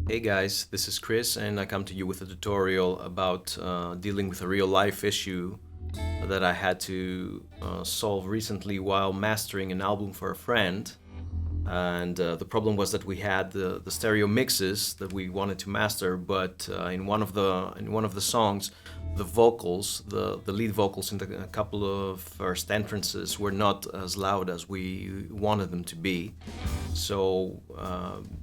Hey guys, this is Chris, and I come to you with a tutorial about dealing with a real life issue that I had to solve recently while mastering an album for a friend. And the problem was that we had the stereo mixes that we wanted to master, but in one of the songs, the vocals, the lead vocals in a couple of first entrances were not as loud as we wanted them to be. So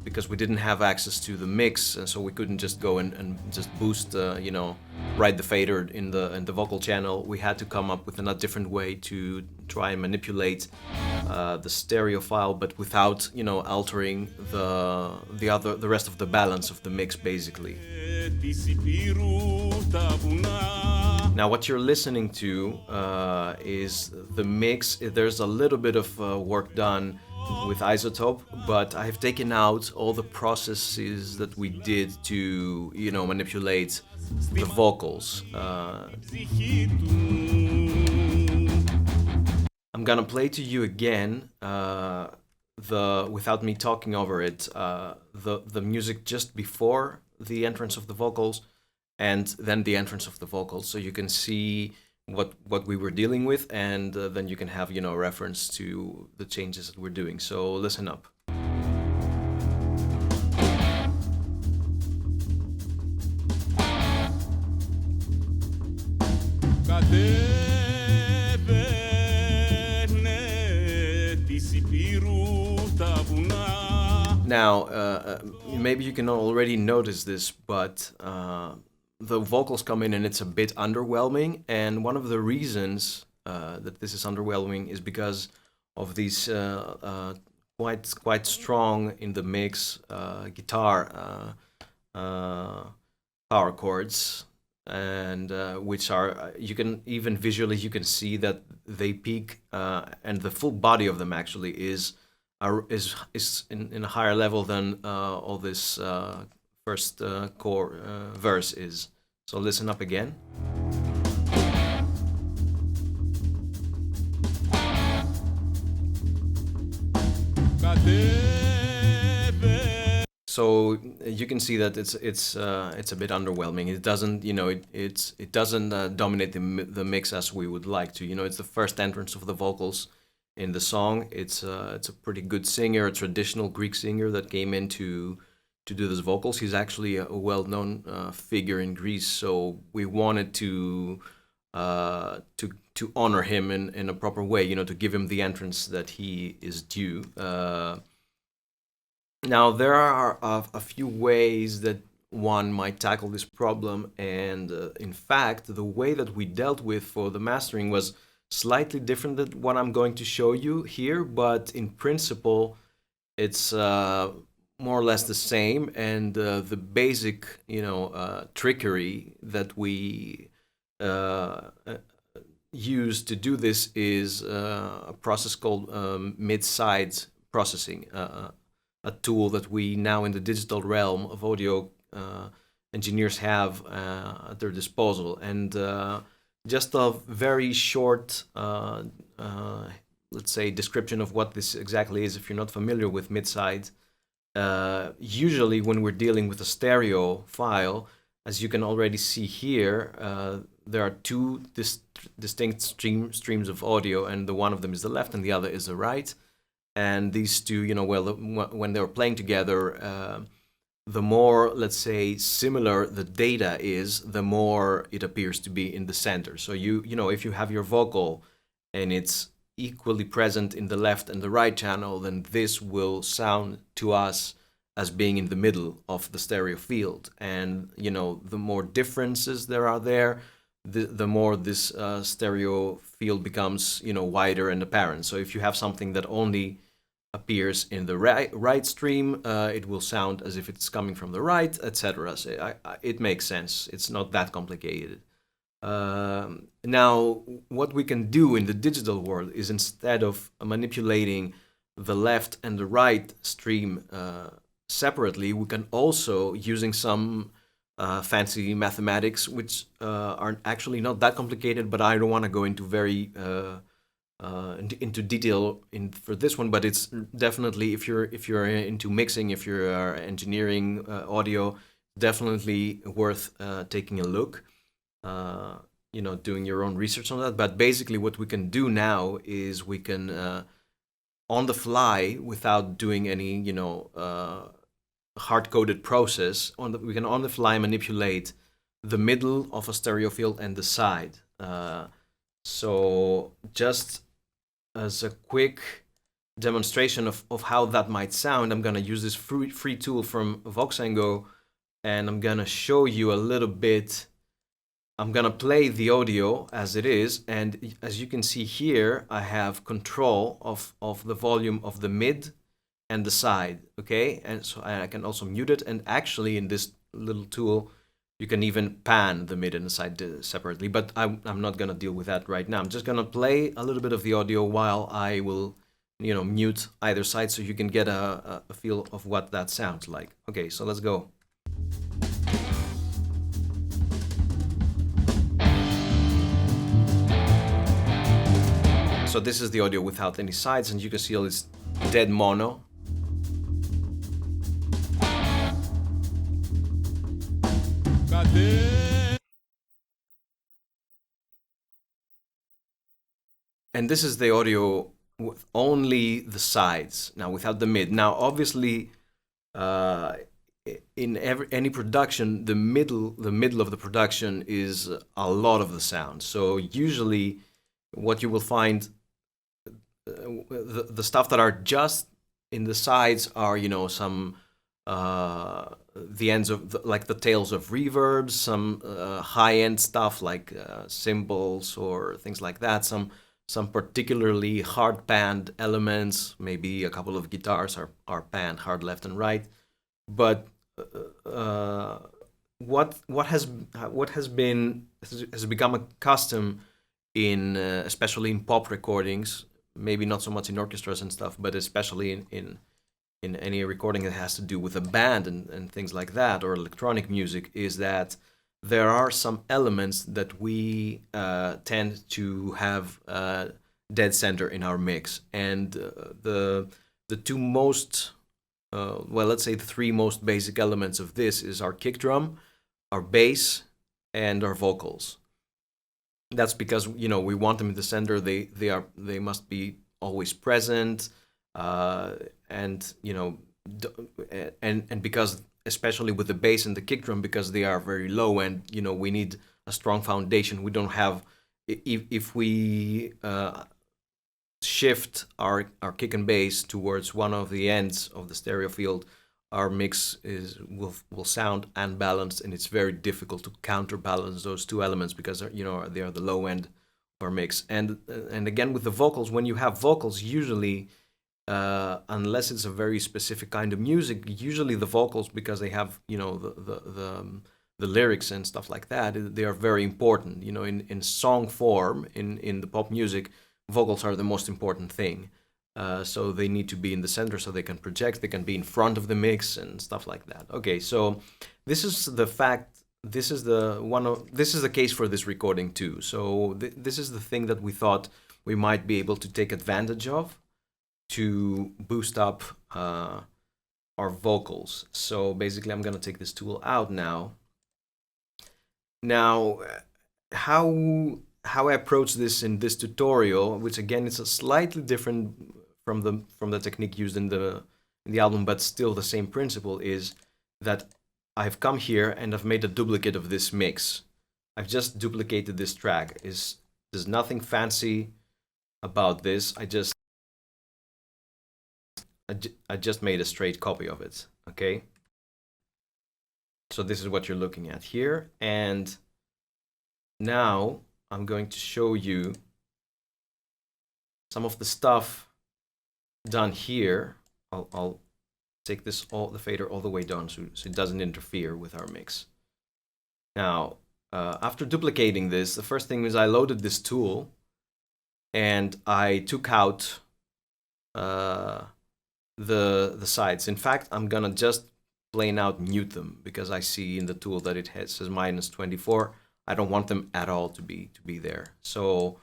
because we didn't have access to the mix, and so we couldn't just go and just boost, right the fader in the vocal channel, we had to come up with a different way to try and manipulate the stereo file, but without altering the rest of the balance of the mix, basically. Now, what you're listening to is the mix. There's a little bit of work done with Isotope, but I have taken out all the processes that we did to, manipulate the vocals. I'm gonna play to you again the without me talking over it, the music just before the entrance of the vocals and then the entrance of the vocals, so you can see what we were dealing with, and then you can have reference to the changes that we're doing. So listen up. Now, maybe you can already notice this, but the vocals come in and it's a bit underwhelming. And one of the reasons that this is underwhelming is because of these quite strong in the mix guitar power chords, and which are you can even visually you can see that they peak, and the full body of them actually is in a higher level than all this first core verse is. So listen up again. So you can see that it's a bit underwhelming. It doesn't it doesn't dominate the mix as we would like to. It's the first entrance of the vocals in the song. It's a pretty good singer, a traditional Greek singer that came in to do those vocals. He's actually a well-known figure in Greece, so we wanted to honor him in a proper way, to give him the entrance that he is due. Now, there are a few ways that one might tackle this problem, and in fact, the way that we dealt with for the mastering was slightly different than what I'm going to show you here, but in principle, it's more or less the same, and the basic, trickery that we use to do this is a process called mid-side processing. A tool that we now in the digital realm of audio engineers have at their disposal. And just a very short, let's say, description of what this exactly is, if you're not familiar with mid-side. Usually when we're dealing with a stereo file, as you can already see here, there are two distinct streams of audio, and the one of them is the left and the other is the right. And these two, when they're playing together, the more, let's say, similar the data is, the more it appears to be in the center. So if you have your vocal and it's equally present in the left and the right channel, then this will sound to us as being in the middle of the stereo field. And the more differences there are there, the more this stereo field becomes wider and apparent. So if you have something that only appears in the right stream, it will sound as if it's coming from the right, etc. So it makes sense. It's not that complicated. Now, what we can do in the digital world is, instead of manipulating the left and the right stream separately, we can also, using some fancy mathematics, which are actually not that complicated, but I don't want to go into very into detail for this one, but it's definitely, if you're into mixing, if you're engineering audio, definitely worth taking a look. Doing your own research on that. But basically, what we can do now is we can on the fly, without doing any hard-coded process, we can on the fly manipulate the middle of a stereo field and the side. So just as a quick demonstration of how that might sound, I'm going to use this free tool from Voxengo, and I'm going to show you a little bit. I'm going to play the audio as it is, and as you can see here, I have control of the volume of the mid and the side, okay? And so I can also mute it, and actually in this little tool, you can even pan the mid and the side separately, but I'm not gonna deal with that right now. I'm just gonna play a little bit of the audio while I will, mute either side so you can get a feel of what that sounds like. Okay, so let's go. So this is the audio without any sides, and you can see all this dead mono. And this is the audio with only the sides, now without the mid. Now, obviously, in any production, the middle of the production is a lot of the sound. So usually, what you will find, the stuff that are just in the sides are, some the ends of like the tails of reverbs, some high-end stuff like cymbals or things like that, some particularly hard panned elements, maybe a couple of guitars are panned hard left and right. But what has become a custom in especially in pop recordings, maybe not so much in orchestras and stuff, but especially in any recording that has to do with a band and things like that, or electronic music, is that there are some elements that we tend to have dead center in our mix. And the two most, let's say the three most basic elements of this is our kick drum, our bass, and our vocals. That's because, we want them in the center. They must be always present. And because, especially with the bass and the kick drum, because they are very low, and we need a strong foundation. We don't have, if we shift our kick and bass towards one of the ends of the stereo field, our mix will sound unbalanced, and it's very difficult to counterbalance those two elements because they are the low end of our mix. And again, with the vocals, when you have vocals, usually, unless it's a very specific kind of music, usually the vocals, because they have the lyrics and stuff like that, they are very important. In song form, in the pop music, vocals are the most important thing. So they need to be in the center so they can project, they can be in front of the mix and stuff like that. Okay, so this is the fact. This is the case for this recording too. So this is the thing that we thought we might be able to take advantage of to boost up our vocals. So basically, I'm gonna take this tool out now. Now, how I approach this in this tutorial, which again is a slightly different from the technique used in the album, but still the same principle, is that I've come here and I've made a duplicate of this mix. I've just duplicated this track. There's nothing fancy about this. I just made a straight copy of it, okay? So this is what you're looking at here. And now I'm going to show you some of the stuff done here. I'll take the fader all the way down so it doesn't interfere with our mix. Now, after duplicating this, the first thing is I loaded this tool and I took out the sides. In fact, I'm gonna just plain out mute them because I see in the tool that it says -24. I don't want them at all to be there. So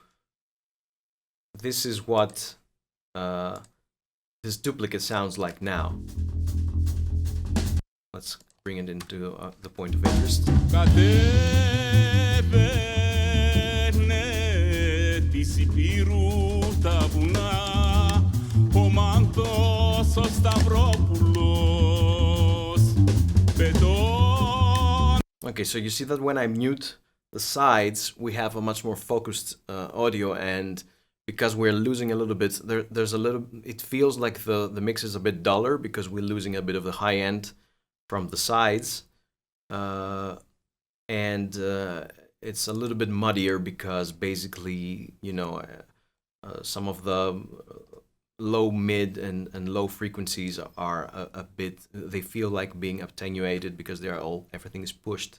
this is what this duplicate sounds like now. Let's bring it into the point of interest. Okay, so you see that when I mute the sides, we have a much more focused audio, and because we're losing a little bit, there's a little, it feels like the mix is a bit duller because we're losing a bit of the high end from the sides, and it's a little bit muddier because basically, you know, some of the low, mid, and low frequencies are a bit, they feel like being attenuated because they're all, everything is pushed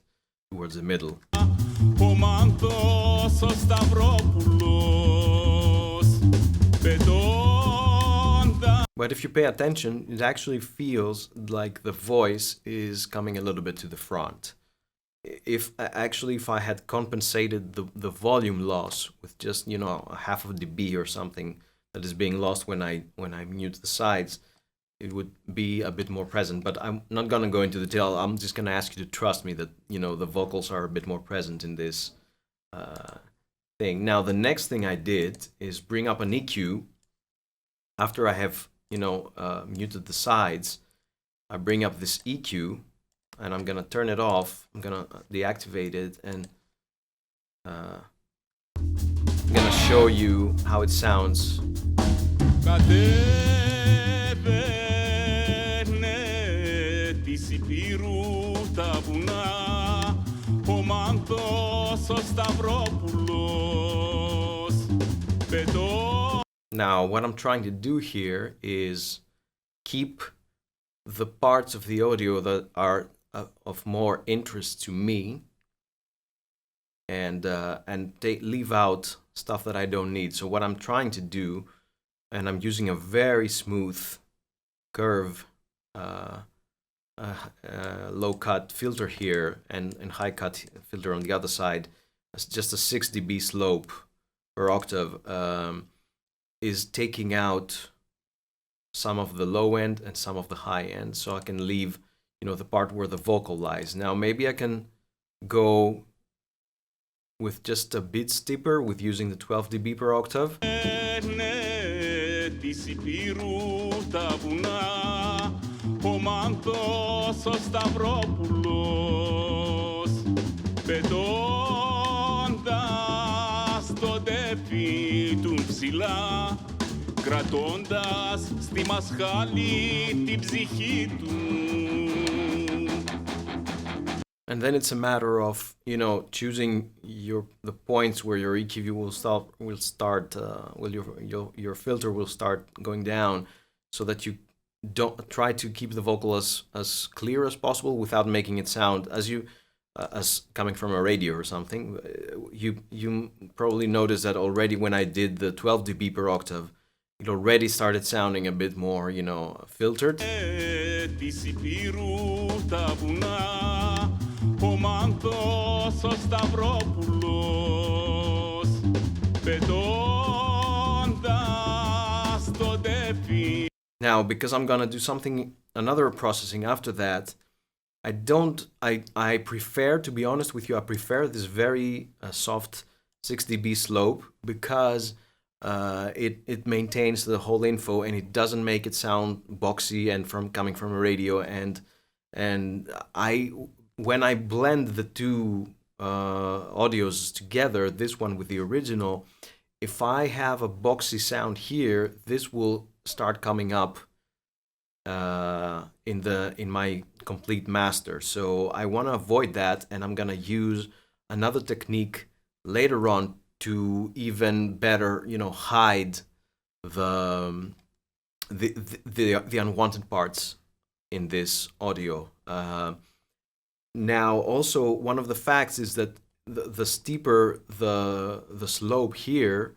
towards the middle. But if you pay attention, it actually feels like the voice is coming a little bit to the front. If I had compensated the volume loss with just, you know, a half of dB or something that is being lost when I mute the sides, it would be a bit more present. But I'm not gonna go into detail. I'm just gonna ask you to trust me that, you know, the vocals are a bit more present in this thing. Now the next thing I did is bring up an EQ. After I have, you know, muted the sides, I bring up this EQ, and I'm gonna turn it off. I'm gonna deactivate it, and I'm gonna show you how it sounds. Now, what I'm trying to do here is keep the parts of the audio that are of more interest to me, and leave out stuff that I don't need. So what I'm trying to do, and I'm using a very smooth curve, low cut filter here, and high cut filter on the other side. It's just a 6 dB slope per octave, is taking out some of the low end and some of the high end, so I can leave, you know, the part where the vocal lies. Now maybe I can go with just a bit steeper with using the 12 dB per octave. And then it's a matter of, you know, choosing the points where your EQ your filter will start going down, so that you don't try to keep the vocal as clear as possible without making it sound as coming from a radio or something. You probably noticed that already when I did the 12 dB per octave, it already started sounding a bit more, you know, filtered. Now, because I'm gonna do another processing after that, I prefer, to be honest with you, I prefer this very soft 6 dB slope, because it maintains the whole info, and it doesn't make it sound boxy and coming from a radio. And when I blend the two audios together, this one with the original, if I have a boxy sound here, this will start coming up in my complete master. So I want to avoid that, and I'm gonna use another technique later on to even better, you know, hide the unwanted parts in this audio. Now, also, one of the facts is that the steeper the slope here,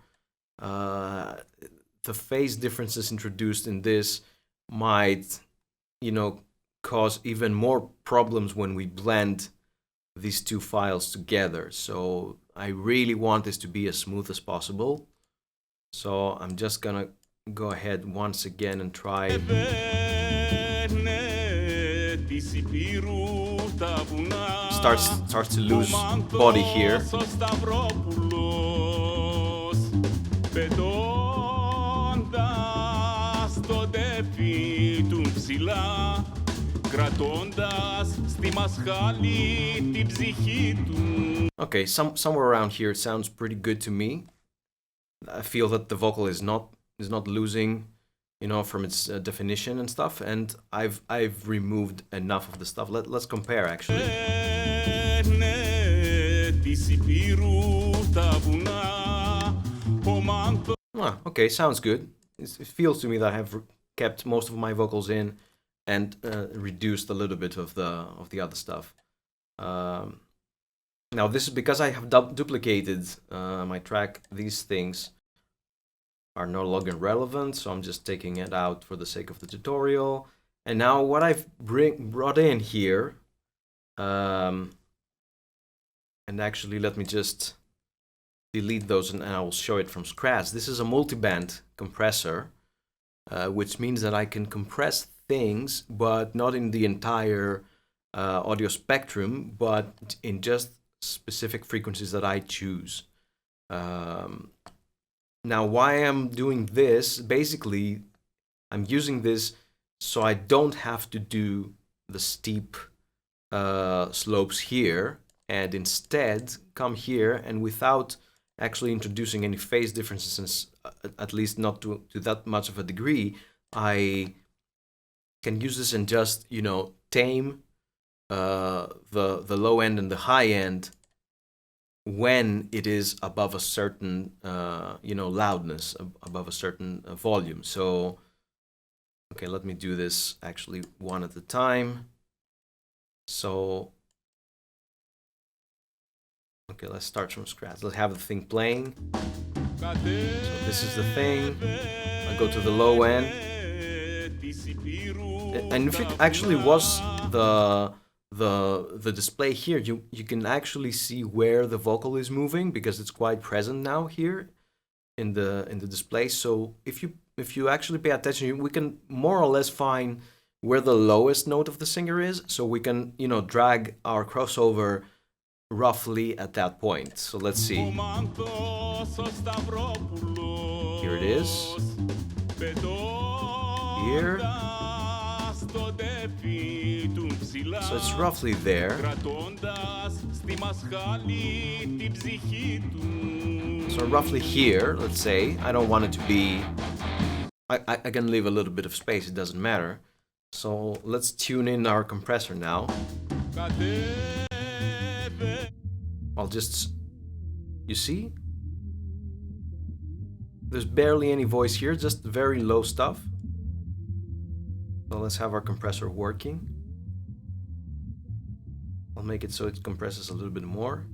the phase differences introduced in this might, you know, cause even more problems when we blend these two files together. So I really want this to be as smooth as possible. So I'm just gonna go ahead once again and try. Starts to lose body here. Okay, somewhere around here it sounds pretty good to me. I feel that the vocal is not losing, you know, from its definition and stuff. And I've removed enough of the stuff. Let's compare actually. Ah, okay, sounds good. It feels to me that I have kept most of my vocals in and reduced a little bit of the other stuff. Now this is because I have duplicated my track. These things are no longer relevant, so I'm just taking it out for the sake of the tutorial. And now what I've brought in here, and actually let me just delete those and I will show it from scratch. This is a multiband compressor, which means that I can compress things, but not in the entire audio spectrum, but in just specific frequencies that I choose. Now, why I'm doing this, basically, I'm using this so I don't have to do the steep slopes here, and instead come here and without actually introducing any phase differences, at least not to that much of a degree, I can use this and just, you know, tame the low end and the high end when it is above a certain, you know, loudness, above a certain volume. So, okay, let me do this actually one at a time. So, okay, let's start from scratch. Let's have the thing playing. So this is the thing. I go to the low end. And if it actually was the display here, you can actually see where the vocal is moving because it's quite present now here in the display. So if you actually pay attention, we can more or less find where the lowest note of the singer is, so we can, you know, drag our crossover roughly at that point. So let's see. Here it is. Here. So it's roughly there. So roughly here, let's say. I don't want it to be... I can leave a little bit of space, it doesn't matter. So let's tune in our compressor now. I'll just... You see? There's barely any voice here, just very low stuff. So let's have our compressor working. I'll make it so it compresses a little bit more.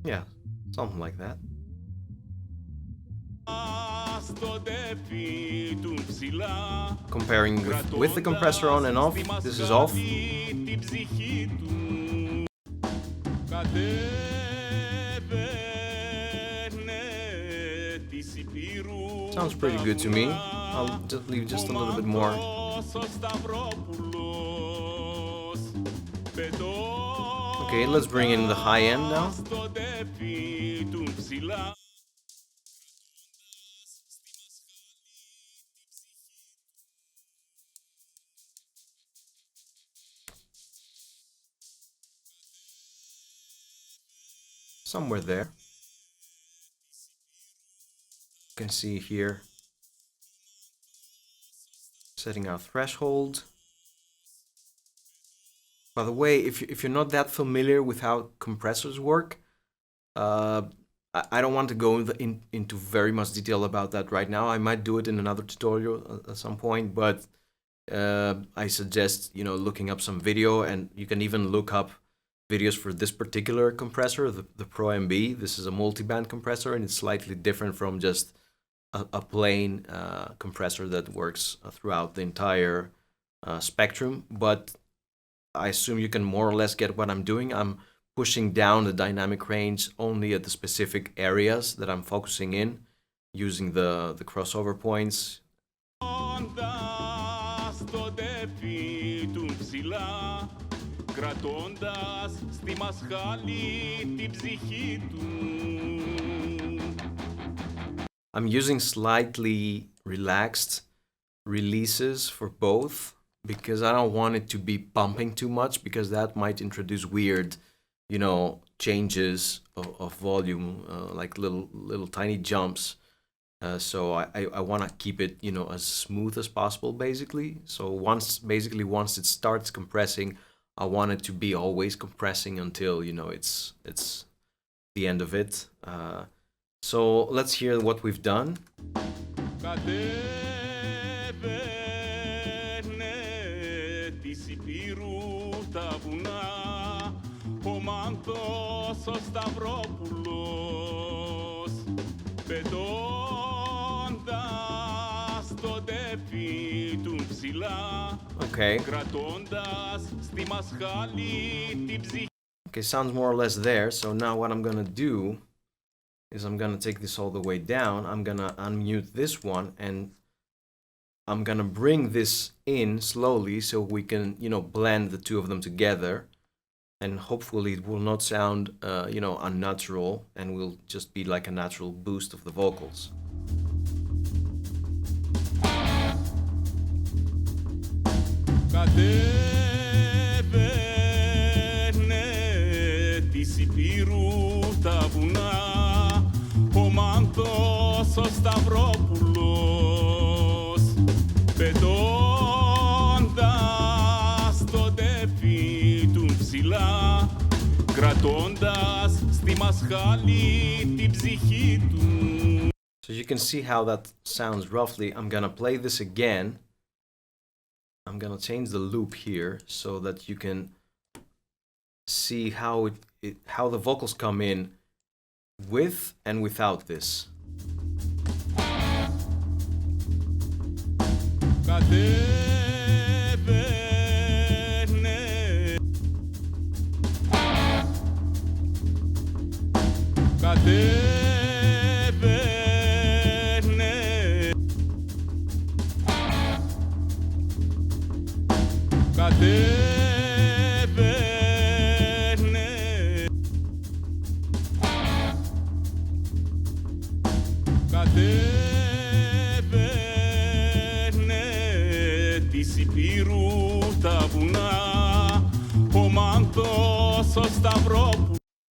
Yeah, something like that. Comparing with the compressor on and off, this is off. Sounds pretty good to me. I'll just leave just a little bit more. Okay, let's bring in the high end now. Somewhere there. You can see here. Setting our threshold. By the way, if you're not that familiar with how compressors work, I don't want to go into very much detail about that right now. I might do it in another tutorial at some point, but I suggest, you know, looking up some video, and you can even look up videos for this particular compressor, the Pro MB. This is a multiband compressor, and it's slightly different from just a plain compressor that works throughout the entire spectrum. But I assume you can more or less get what I'm doing. I'm pushing down the dynamic range only at the specific areas that I'm focusing in, using the crossover points. I'm using slightly relaxed releases for both because I don't want it to be pumping too much, because that might introduce weird, you know, changes of volume, like little tiny jumps. So I want to keep it, you know, as smooth as possible, basically. So once it starts compressing, I want it to be always compressing until, you know, it's the end of it. So let's hear what we've done. Okay. Okay, sounds more or less there. So now what I'm gonna do is I'm gonna take this all the way down. I'm gonna unmute this one, and I'm gonna bring this in slowly so we can, you know, blend the two of them together. And hopefully it will not sound, you know, unnatural, and will just be like a natural boost of the vocals. So you can see how that sounds roughly. I'm gonna play this again. I'm gonna change the loop here so that you can see how how the vocals come in with and without this.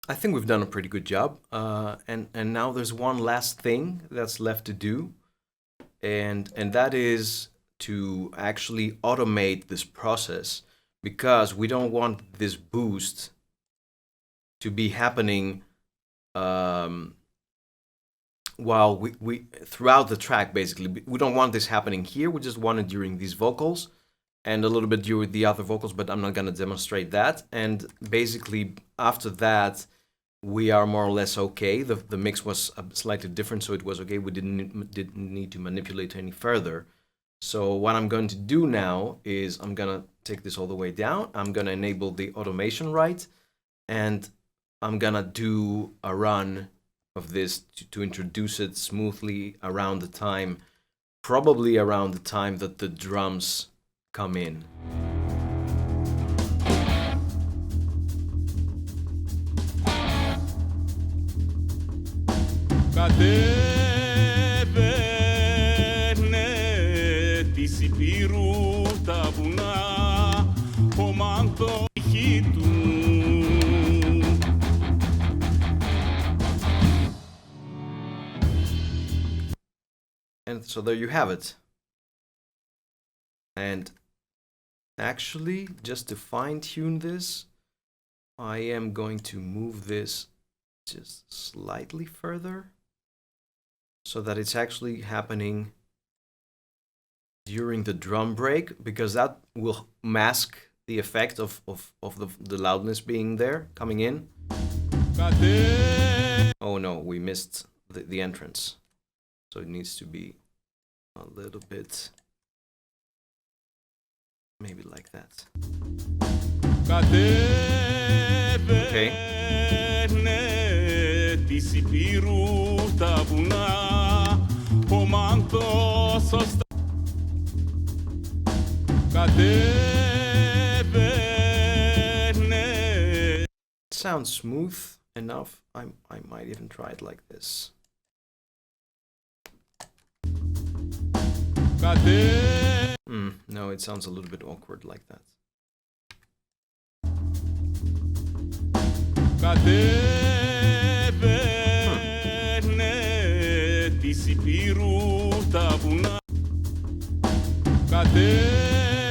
I think we've done a pretty good job, and now there's one last thing that's left to do, and that is to actually automate this process, because we don't want this boost to be happening while we throughout the track. Basically, we don't want this happening here. We just want it during these vocals and a little bit during the other vocals, but I'm not going to demonstrate that. And basically after that, we are more or less okay. The mix was slightly different, so it was okay. We didn't need to manipulate any further. So what I'm going to do now is I'm going to take this all the way down. I'm going to enable the automation right, and I'm going to do a run of this to introduce it smoothly around the time, probably around the time that the drums come in. And so there you have it. And actually, just to fine-tune this, I am going to move this just slightly further so that it's actually happening during the drum break, because that will mask the effect of the loudness being there, coming in. Oh no, we missed the entrance. So it needs to be a little bit, maybe like that. Okay. It sounds smooth enough. I might even try it like this. No, it sounds a little bit awkward like that.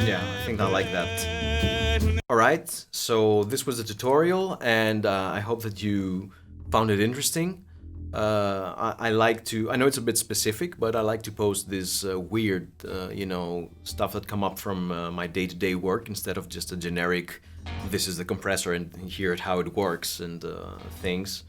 Yeah, I think I like that. Alright, so this was the tutorial, and I hope that you found it interesting. I like to, I know it's a bit specific, but I like to post this weird, you know, stuff that come up from my day-to-day work, instead of just a generic, this is the compressor and here's how it works and things.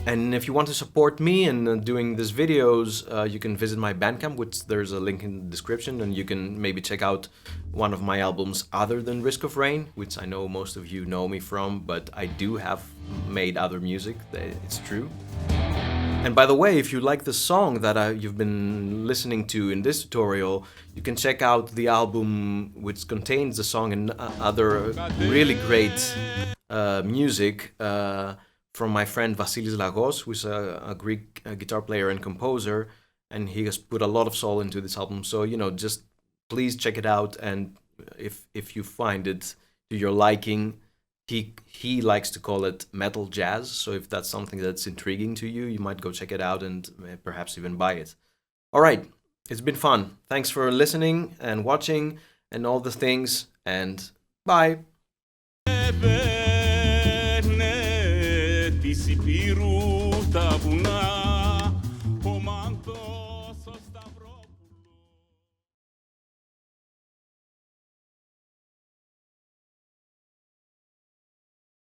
And if you want to support me in doing these videos, you can visit my Bandcamp, which there's a link in the description, and you can maybe check out one of my albums other than Risk of Rain, which I know most of you know me from, but I do have made other music, it's true. And by the way, if you like the song that you've been listening to in this tutorial, you can check out the album which contains the song and other really great music from my friend Vasilis Lagos, who's a Greek guitar player and composer, and he has put a lot of soul into this album. So, you know, just please check it out, and if you find it to your liking, he likes to call it metal jazz, so if that's something that's intriguing to you, you might go check it out and perhaps even buy it. Alright, it's been fun. Thanks for listening and watching and all the things, and bye! Τη Σιπήρου τα βουνά